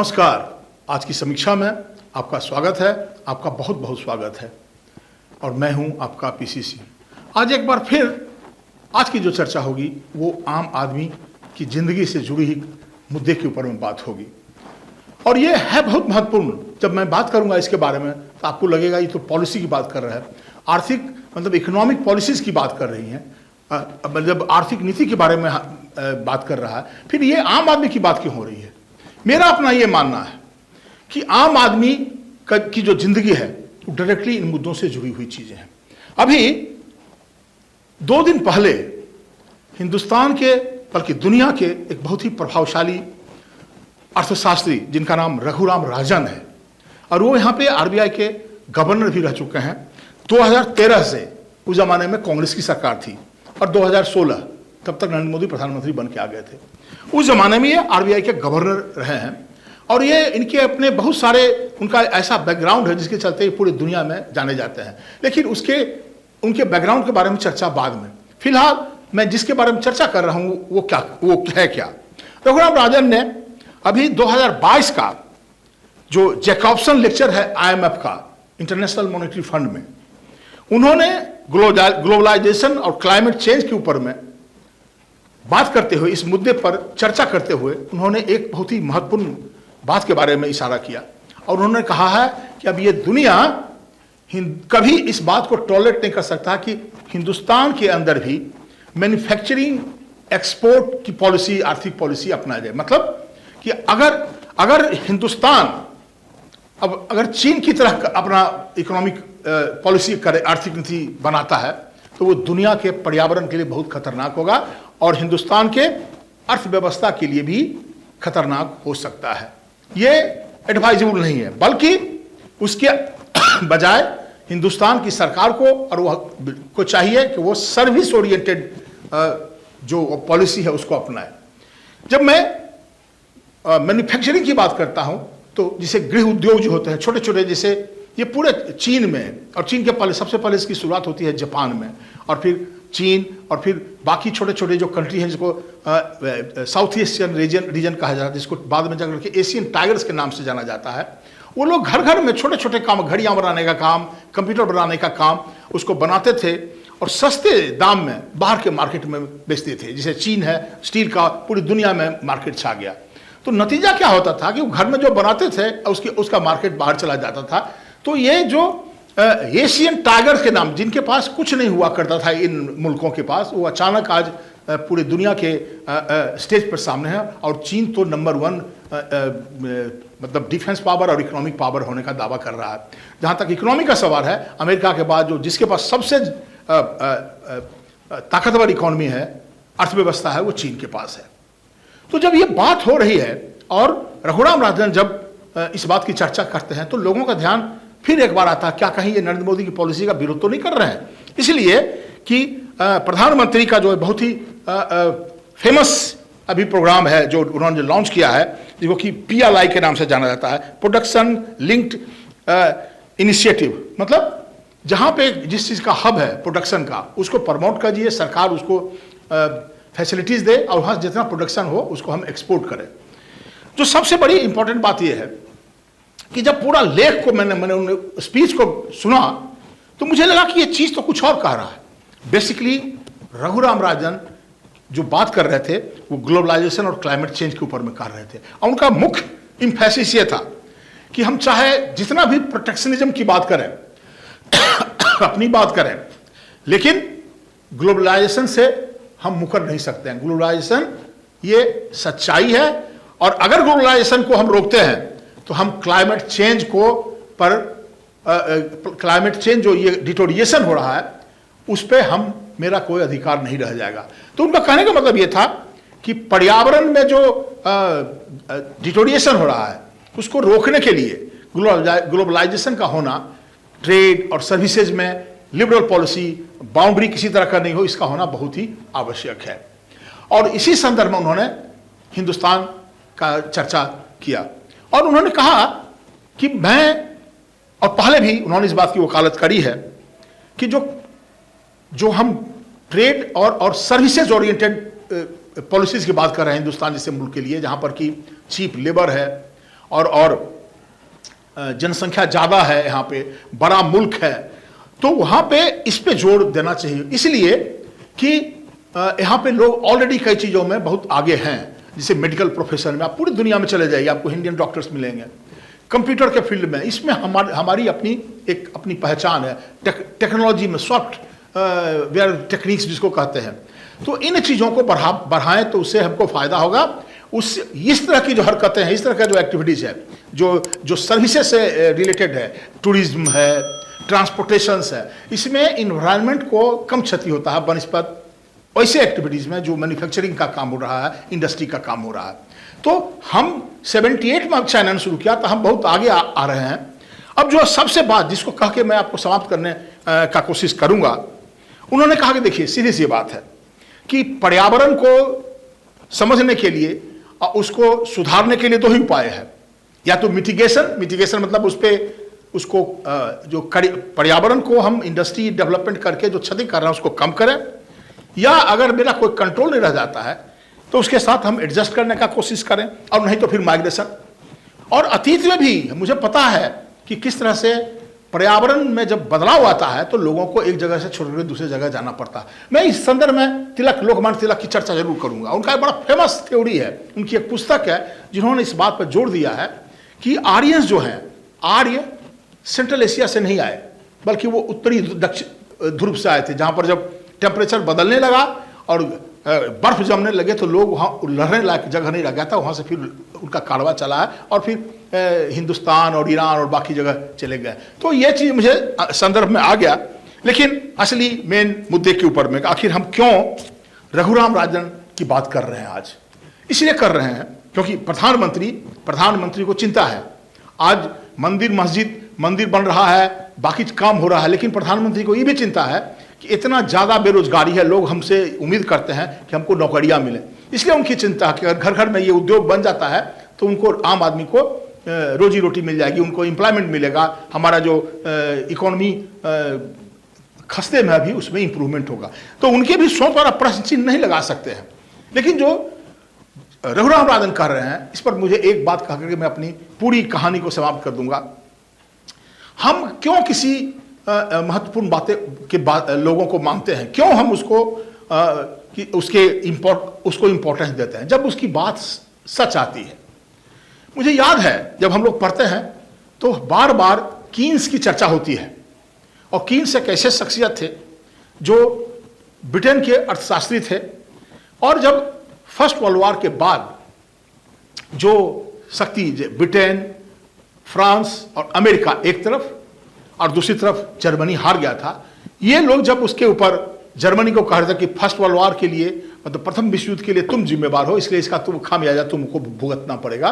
नमस्कार। आज की समीक्षा में आपका स्वागत है, आपका बहुत बहुत स्वागत है। और मैं हूं आपका पीसीसी। आज एक बार फिर आज की जो चर्चा होगी वो आम आदमी की जिंदगी से जुड़ी ही मुद्दे के ऊपर में बात होगी। और ये है बहुत महत्वपूर्ण। जब मैं बात करूंगा इसके बारे में तो आपको लगेगा ये तो पॉलिसी की बात कर रहा है, आर्थिक मतलब इकोनॉमिक पॉलिसीज की बात कर रही हैं, मतलब आर्थिक नीति के बारे में बात कर रहा है, फिर ये आम आदमी की बात क्यों हो रही है? मेरा अपना ये मानना है कि आम आदमी की जो जिंदगी है वो डायरेक्टली इन मुद्दों से जुड़ी हुई चीजें हैं। अभी 2 दिन पहले हिंदुस्तान के बल्कि दुनिया के एक बहुत ही प्रभावशाली अर्थशास्त्री जिनका नाम रघुराम राजन है, और वो यहाँ पे आरबीआई के गवर्नर भी रह चुके हैं 2013 से। उस जमाने में कांग्रेस की सरकार थी और 2016 तब तक नरेंद्र मोदी प्रधानमंत्री बन के आ गए थे। उस जमाने में ये आरबीआई के गवर्नर रहे हैं और ये इनके अपने बहुत सारे उनका ऐसा बैकग्राउंड है जिसके चलते ये पूरी दुनिया में जाने जाते हैं। लेकिन उनके बैकग्राउंड के बारे में चर्चा बाद में। फिलहाल मैं जिसके बारे में चर्चा कर रहा हूं वो है क्या? रघुराम राजन ने अभी 2022 का जो जैकॉब्सन लेक्चर है IMF का, इंटरनेशनल मॉनेटरी फंड में, उन्होंने ग्लोबलाइजेशन और क्लाइमेट चेंज के ऊपर में बात करते हुए, इस मुद्दे पर चर्चा करते हुए उन्होंने एक बहुत ही महत्वपूर्ण बात के बारे में इशारा किया। और उन्होंने कहा है कि अब ये दुनिया कभी इस बात को टॉलरेट नहीं कर सकता कि हिंदुस्तान के अंदर भी मैन्युफैक्चरिंग एक्सपोर्ट की पॉलिसी, आर्थिक पॉलिसी अपनाया जाए। मतलब कि अगर हिंदुस्तान अब अगर चीन की तरह अपना इकोनॉमिक पॉलिसी करे, आर्थिक नीति बनाता है, तो वो दुनिया के पर्यावरण के लिए बहुत खतरनाक होगा और हिंदुस्तान के अर्थव्यवस्था के लिए भी खतरनाक हो सकता है। ये एडवाइजेबल नहीं है, बल्कि उसके बजाय हिंदुस्तान की सरकार को और वो को चाहिए कि वो सर्विस ओरिएंटेड जो पॉलिसी है उसको अपनाए। जब मैं मैन्युफैक्चरिंग की बात करता हूं तो जैसे गृह उद्योग जो होते हैं छोटे छोटे, जैसे ये पूरे चीन में, और चीन के पहले सबसे पहले इसकी शुरुआत होती है जापान में, और फिर चीन, और फिर बाकी छोटे छोटे जो कंट्री हैं जिसको साउथ एशियन रीजन कहा जाता है, जिसको बाद में जाकर के एशियन टाइगर्स के नाम से जाना जाता है। वो लोग घर घर में छोटे छोटे काम, घड़ियां बनाने का काम, कंप्यूटर बनाने का काम, उसको बनाते थे और सस्ते दाम में बाहर के मार्केट में बेचते थे। जैसे चीन है, स्टील का पूरी दुनिया में मार्केट छा गया। तो नतीजा क्या होता था कि वो घर में जो बनाते थे उसका मार्केट बाहर चला जाता था। तो ये जो एशियन टाइगर्स के नाम, जिनके पास कुछ नहीं हुआ करता था इन मुल्कों के पास, वो अचानक आज पूरी दुनिया के स्टेज पर सामने है। और चीन तो नंबर 1 मतलब डिफेंस पावर और इकोनॉमिक पावर होने का दावा कर रहा है। जहाँ तक इकोनॉमी का सवाल है, अमेरिका के बाद जो जिसके पास सबसे ताकतवर इकोनॉमी है, अर्थव्यवस्था है, वो चीन के पास है। तो जब ये बात हो रही है और रघुराम राजन जब इस बात की चर्चा करते हैं तो लोगों का ध्यान फिर एक बार आता है, क्या कहीं ये नरेंद्र मोदी की पॉलिसी का विरोध तो नहीं कर रहे हैं? इसलिए कि प्रधानमंत्री का जो बहुत ही फेमस अभी प्रोग्राम है जो उन्होंने लॉन्च किया है, जो कि PLI के नाम से जाना जाता है, प्रोडक्शन लिंक्ड इनिशिएटिव। मतलब जहां पे जिस चीज का हब है प्रोडक्शन का, उसको प्रमोट कीजिए, सरकार उसको फैसिलिटीज दे और वहां जितना प्रोडक्शन हो उसको हम एक्सपोर्ट करें। जो सबसे बड़ी इंपॉर्टेंट बात यह है कि जब पूरा लेख को मैंने स्पीच को सुना तो मुझे लगा कि ये चीज तो कुछ और कह रहा है। बेसिकली रघुराम राजन जो बात कर रहे थे वो ग्लोबलाइजेशन और क्लाइमेट चेंज के ऊपर में कर रहे थे। और उनका मुख्य इंफेसिस ये था कि हम चाहे जितना भी प्रोटेक्शनिज्म की बात करें अपनी बात करें, लेकिन ग्लोबलाइजेशन से हम मुकर नहीं सकते हैं। ग्लोबलाइजेशन ये सच्चाई है और अगर ग्लोबलाइजेशन को हम रोकते हैं तो हम क्लाइमेट चेंज क्लाइमेट चेंज जो ये डिटोरिएशन हो रहा है उस पर मेरा कोई अधिकार नहीं रह जाएगा। तो उनका कहने का मतलब ये था कि पर्यावरण में जो डिटोरिएशन हो रहा है उसको रोकने के लिए ग्लोबलाइजेशन का होना, ट्रेड और सर्विसेज में लिबरल पॉलिसी, बाउंड्री किसी तरह का नहीं हो, इसका होना बहुत ही आवश्यक है। और इसी संदर्भ में उन्होंने हिंदुस्तान का चर्चा किया और उन्होंने कहा कि और पहले भी उन्होंने इस बात की वकालत करी है कि जो हम ट्रेड और सर्विसेज ओरिएंटेड पॉलिसीज की बात कर रहे हैं हिंदुस्तान जैसे मुल्क के लिए, जहां पर कि चीप लेबर है और जनसंख्या ज़्यादा है, यहाँ पे बड़ा मुल्क है, तो वहाँ पे इस पे जोर देना चाहिए। इसलिए कि यहाँ पे लोग ऑलरेडी कई चीज़ों में बहुत आगे हैं, जैसे मेडिकल प्रोफेशन में आप पूरी दुनिया में चले जाइए, आपको इंडियन डॉक्टर्स मिलेंगे। कंप्यूटर के फील्ड में, इसमें हमारी अपनी पहचान है। टेक्नोलॉजी में सॉफ्टवेयर टेक्निक्स जिसको कहते हैं, तो इन चीज़ों को बढ़ाएं तो उससे हमको फ़ायदा होगा। इस तरह की जो हरकतें हैं, इस तरह का जो एक्टिविटीज़ है, जो सर्विसेज से रिलेटेड है, टूरिज्म है, ट्रांसपोर्टेशन है, इसमें इन्वायरमेंट को कम क्षति होता है बनस्पत ऐसे एक्टिविटीज़ में जो मैन्युफैक्चरिंग का काम हो रहा है, इंडस्ट्री का काम हो रहा है। तो हम 78 में चैनल शुरू किया तो हम बहुत आगे आ रहे हैं। अब जो सबसे बात जिसको कह के मैं आपको समाप्त करने का कोशिश करूंगा, उन्होंने कहा कि देखिए सीधी सी बात है कि पर्यावरण को समझने के लिए और उसको सुधारने के लिए दो ही उपाय है, या तो मिटिगेशन मतलब उसको जो पर्यावरण को हम इंडस्ट्री डेवलपमेंट करके जो क्षति कर रहे हैं उसको कम करें, या अगर मेरा कोई कंट्रोल नहीं रह जाता है तो उसके साथ हम एडजस्ट करने का कोशिश करें, और नहीं तो फिर माइग्रेशन। और अतीत में भी मुझे पता है कि किस तरह से पर्यावरण में जब बदलाव आता है तो लोगों को एक जगह से छोड़कर दूसरी जगह जाना पड़ता है। मैं इस संदर्भ में लोकमान्य तिलक की चर्चा जरूर करूंगा। उनका एक बड़ा फेमस थ्योरी है, उनकी एक पुस्तक है जिन्होंने इस बात पर जोर दिया है कि आर्यंस जो हैं, आर्य सेंट्रल एशिया से नहीं आए, बल्कि वो उत्तरी दक्षिण ध्रुव से आए थे, जहां पर जब टेम्परेचर बदलने लगा और बर्फ जमने लगे तो लोग वहाँ लड़ने लायक जगह नहीं रह गया था, वहाँ से फिर उनका कारवा चला है और फिर हिंदुस्तान और ईरान और बाकी जगह चले गए। तो ये चीज़ मुझे संदर्भ में आ गया। लेकिन असली मेन मुद्दे के ऊपर में आखिर हम क्यों रघुराम राजन की बात कर रहे हैं आज, इसलिए कर रहे हैं क्योंकि प्रधानमंत्री को चिंता है। आज मंदिर बन रहा है, बाकी काम हो रहा है, लेकिन प्रधानमंत्री को ये भी चिंता है कि इतना ज़्यादा बेरोजगारी है, लोग हमसे उम्मीद करते हैं कि हमको नौकरियां मिले। इसलिए उनकी चिंता है कि अगर घर घर में ये उद्योग बन जाता है तो उनको, आम आदमी को रोजी रोटी मिल जाएगी, उनको एम्प्लॉयमेंट मिलेगा, हमारा जो इकोनॉमी खस्ते में अभी उसमें इंप्रूवमेंट होगा। तो उनके भी सोच पर प्रश्न चिन्ह नहीं लगा सकते हैं। लेकिन जो रघुराम राजन कह रहे हैं, इस पर मुझे एक बात कह करके मैं अपनी पूरी कहानी को समाप्त कर दूंगा। हम क्यों किसी महत्वपूर्ण बातें के लोगों को मानते हैं, क्यों हम उसको इम्पोर्टेंस देते हैं जब उसकी बात सच आती है। मुझे याद है जब हम लोग पढ़ते हैं तो बार बार कीन्स की चर्चा होती है, और कीन्स एक ऐसे शख्सियत थे जो ब्रिटेन के अर्थशास्त्री थे, और जब फर्स्ट वर्ल्ड वॉर के बाद जो शक्ति ब्रिटेन, फ्रांस और अमेरिका एक तरफ और दूसरी तरफ जर्मनी हार गया था, ये लोग जब उसके ऊपर जर्मनी को कह रहे थे कि फर्स्ट वर्ल्ड वॉर के लिए, मतलब प्रथम विश्व युद्ध के लिए तुम जिम्मेवार हो, इसलिए इसका तुम खामियाजा तुमको भुगतना पड़ेगा।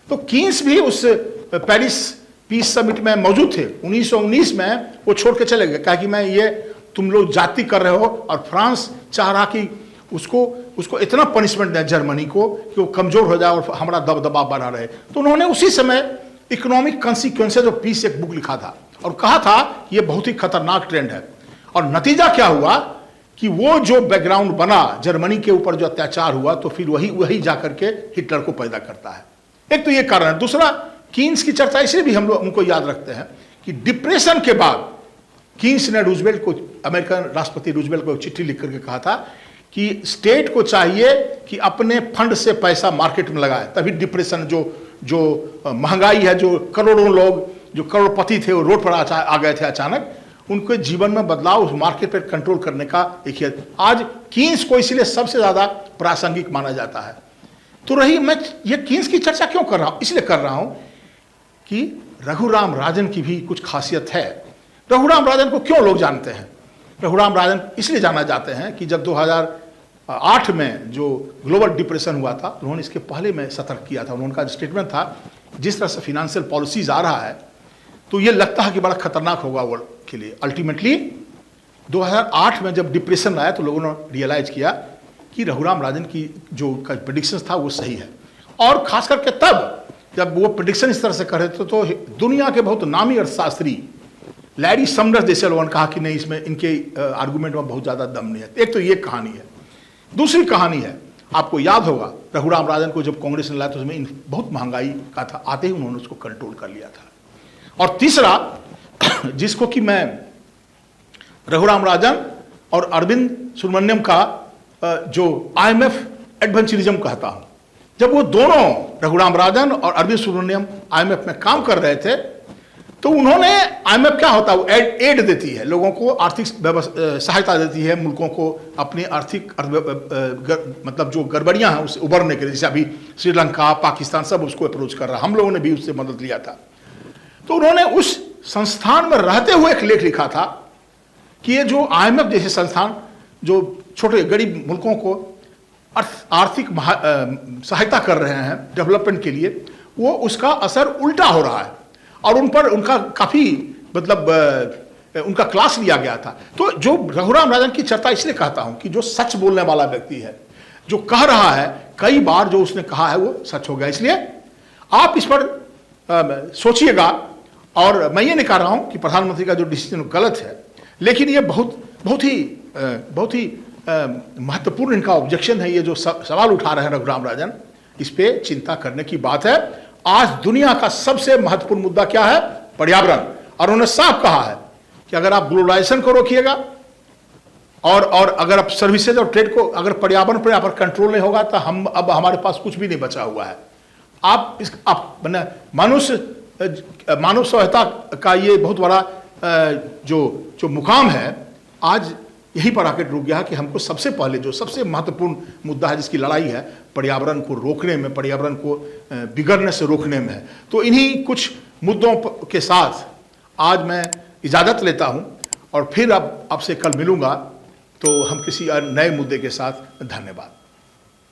तो कीन्स भी उस पेरिस पीस समिट में मौजूद थे। 1919 में वो छोड़ के चले गए, कहा कि मैं ये तुम लोग जाति कर रहे हो, और फ्रांस चाह रहा कि उसको इतना पनिशमेंट दें जर्मनी को कि वो कमजोर हो जाए और हमारा दबदबा बना रहे। तो उन्होंने उसी समय इकोनॉमिक कॉन्सिक्वेंसेज ऑफ पीस एक बुक लिखा था और कहा था ये बहुत ही खतरनाक ट्रेंड है। और नतीजा क्या हुआ कि वो जो बैकग्राउंड बना जर्मनी के ऊपर जो अत्याचार हुआ, तो फिर वही जाकर के हिटलर को पैदा करता है। एक तो ये कारण है। दूसरा, कीन्स की चर्चा इसलिए भी हम लोग उनको याद रखते हैं कि डिप्रेशन के बाद कीन्स ने रूजवेल्ट को, अमेरिकन राष्ट्रपति रूजवेल्ट को एक चिट्ठी लिख करके कहा था कि स्टेट को चाहिए कि अपने फंड से पैसा मार्केट में लगाए, तभी डिप्रेशन जो महंगाई है, जो करोड़ों लोग जो करोड़पति थे वो रोड पर आ गए थे अचानक, उनके जीवन में बदलाव उस मार्केट पर कंट्रोल करने का एक ही। आज कीन्स को इसलिए सबसे ज्यादा प्रासंगिक माना जाता है। तो रही, मैं ये कीन्स की चर्चा क्यों कर रहा हूं, इसलिए कर रहा हूं कि रघुराम राजन की भी कुछ खासियत है। रघुराम राजन को क्यों लोग जानते हैं? रघुराम राजन इसलिए जाना जाते हैं कि जब 2008 में जो ग्लोबल डिप्रेशन हुआ था, उन्होंने इसके पहले में सतर्क किया था। उनका स्टेटमेंट था, जिस तरह से फिनेंशियल पॉलिसीज आ रहा है तो ये लगता है कि बड़ा खतरनाक होगा वर्ल्ड के लिए। अल्टीमेटली 2008 में जब डिप्रेशन आया तो लोगों ने रियलाइज किया कि रघुराम राजन की जो प्रेडिक्शन था वो सही है। और खास करके तब जब वो प्रेडिक्शन इस तरह से कर रहे थे तो दुनिया के बहुत नामी अर्थशास्त्री लैरी समनर जैसे लोगों ने कहा कि नहीं, इसमें इनके आर्गुमेंट में बहुत ज़्यादा दम नहीं है। एक तो ये कहानी है। दूसरी कहानी है, आपको याद होगा रघुराम राजन को जब कांग्रेस ने लाया तो उसमें बहुत महंगाई का था, आते ही उन्होंने उसको कंट्रोल कर लिया था। और तीसरा जिसको कि मैं रघुराम राजन और अरविंद सुब्रमण्यम का जो IMF एडवेंचरिज्म कहता हूं, जब वो दोनों रघुराम राजन और अरविंद सुब्रमण्यम IMF में काम कर रहे थे तो उन्होंने, IMF क्या होता है, वो एड देती है, लोगों को आर्थिक सहायता देती है, मुल्कों को अपनी आर्थिक मतलब जो गड़बड़ियां हैं उससे उबरने के लिए, जैसे अभी श्रीलंका, पाकिस्तान सब उसको अप्रोच कर रहा है, हम लोगों ने भी उससे मदद लिया था। तो उन्होंने उस संस्थान में रहते हुए एक लेख लिखा था कि ये जो IMF जैसे संस्थान जो छोटे गरीब मुल्कों को आर्थिक सहायता कर रहे हैं डेवलपमेंट के लिए, वो उसका असर उल्टा हो रहा है और उन पर उनका काफी मतलब उनका क्लास लिया गया था। तो जो रघुराम राजन की चर्चा इसलिए कहता हूं कि जो सच बोलने वाला व्यक्ति है, जो कह रहा है, कई बार जो उसने कहा है वो सच हो गया। इसलिए आप इस पर सोचिएगा। और मैं ये नहीं कह रहा हूं कि प्रधानमंत्री का जो डिसीजन गलत है, लेकिन ये बहुत ही महत्वपूर्ण इनका ऑब्जेक्शन है। ये जो सवाल उठा रहे हैं रघुराम राजन, इस पे चिंता करने की बात है। आज दुनिया का सबसे महत्वपूर्ण मुद्दा क्या है? पर्यावरण। और उन्होंने साफ कहा है कि अगर आप ग्लोबलाइजेशन को रोकिएगा और अगर आप सर्विसेज और ट्रेड को, अगर पर्यावरण पर यहाँ पर कंट्रोल नहीं होगा तो हम अब हमारे पास कुछ भी नहीं बचा हुआ है। आप मानव सभ्यता का ये बहुत बड़ा जो मुकाम है, आज यही पर आकर रुक गया कि हमको सबसे पहले जो सबसे महत्वपूर्ण मुद्दा है, जिसकी लड़ाई है, पर्यावरण को रोकने में, पर्यावरण को बिगड़ने से रोकने में है। तो इन्हीं कुछ मुद्दों के साथ आज मैं इजाज़त लेता हूं और फिर अब आपसे कल मिलूंगा, तो हम किसी नए मुद्दे के साथ। धन्यवाद।